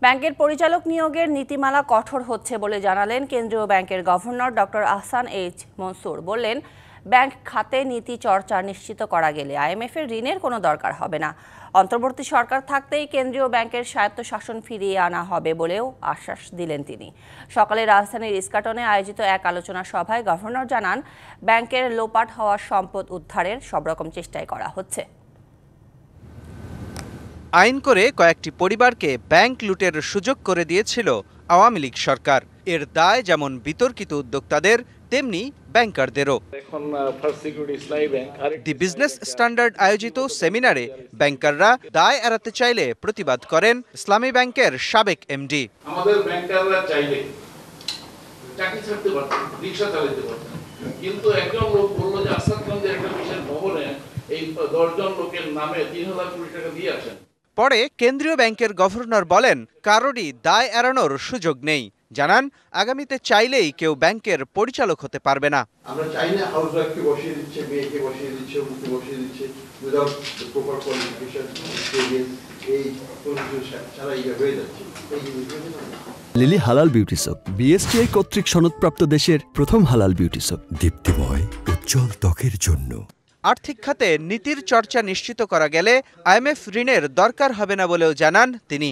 ব্যাংকের পরিচালক নিয়োগের নীতিমালা কঠোর হচ্ছে বলে জানালেন কেন্দ্রীয় ব্যাংকের governor doctor Ahsan H Mansur. বললেন, ব্যাংক খাতে নীতি চর্চা নিশ্চিত করা গেলে আইএমএফ-এর ঋণের কোনো দরকার হবে না। অন্তর্বর্তী সরকার থাকতেই কেন্দ্রীয় ব্যাংকের স্বায়ত্তশাসন ফিরিয়ে আনা হবে বলেও আশ্বাস দিলেন তিনি। সকালে রাজধানীর ইস্কাটনে আয়োজিত এক আলোচনা সভায় গভর্নর জানান, ব্যাংকের লোপাট হওয়া সম্পদ উদ্ধারের সব রকম চেষ্টাই করা হচ্ছে। আইন করে কয়েকটি পরিবারকে ব্যাংক লুটের সুযোগ করে দিয়েছিল আওয়ামী লীগ সরকার। এর দায় যেমন বিতর্কিত উদ্যোক্তাদের, তেমনি ব্যাংকারদেরও। দি বিজনেস স্ট্যান্ডার্ড আয়োজিত সেমিনারে ব্যাংকাররা দায় এড়াতে চাইলে প্রতিবাদ করেন ইসলামী ব্যাংকের সাবেক এমডি। আমাদের ব্যাংকাররা চাইলে চাকরি ছাড়তে পারতেন, রিকশা চালাতে পারতেন, কিন্তু একজন লোক বলল যে আসাদগঞ্জের একটা বিশেষ ভবনে এই 10 জন লোকের নামে 3,000 কোটি টাকা দিয়ে আসেন। পরে কেন্দ্রীয় ব্যাংকের গভর্নর বলেন, কারোরই দায় এড়ানোর সুযোগ নেই। জানান, আগামীতে চাইলেই কেউ ব্যাংকের পরিচালক হতে পারবে না। আমরা চাই না হাউসওয়াইফকে বসিয়ে দিচ্ছে, মেয়েকে বসিয়ে দিচ্ছে, মুখে বসিয়ে দিচ্ছে, উইদাউট প্রপার কোয়ালিফিকেশন, এই ছাড়া এইভাবে হয়ে যাচ্ছে। লিলি হালাল বিউটি সোপ, বিএসটিআই কর্তৃক সনদপ্রাপ্ত দেশের প্রথম হালাল বিউটি সোপ, দীপ্তিময় উজ্জ্বল ত্বকের জন্য। আর্থিক খাতে নীতির চর্চা নিশ্চিত করা গেলে আইএমএফ ঋণের দরকার হবে না বলেও জানান তিনি।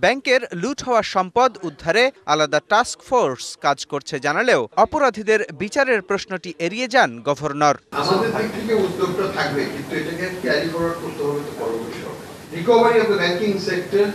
ব্যাংকের লুট হওয়া সম্পদ উদ্ধারে আলাদা টাস্ক ফোর্স কাজ করছে জানালেও অপরাধীদের বিচারের প্রশ্নটি এড়িয়ে যান গভর্নর। আমাদের দিক থেকে উদ্যোগটা থাকবে, কিন্তু এটাকে ক্যারি ফরওয়ার্ড করতে হবে তো পরবর্তী সরকার। Recovery of the banking sector,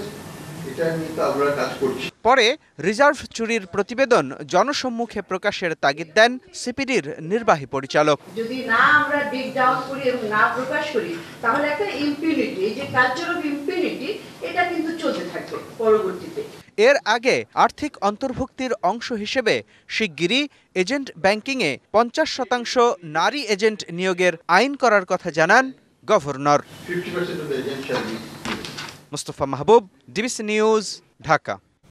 এটা নিয়ে তো আমরা কাজ করছি। পরে রিজার্ভ চুরির প্রতিবেদন জনসম্মুখে প্রকাশের তাগিদ দেন সিপিডির নির্বাহী পরিচালক। যদি না আমরা ডিগ ডাউন করি এবং না প্রকাশ করি, তাহলে একটা ইম্পিউনিটি, এই যে কালচার অফ ইম্পিউনিটি, এটা কিন্তু চলতে থাকবে পরবর্তীতে। এর আগে আর্থিক অন্তর্ভুক্তির অংশ হিসেবে শিগগিরই এজেন্ট ব্যাংকিংয়ে 50% নারী এজেন্ট নিয়োগের আইন করার কথা জানান governor. $50% of the agents shall be। Mustafa Mahbub, DBC news, Dhaka.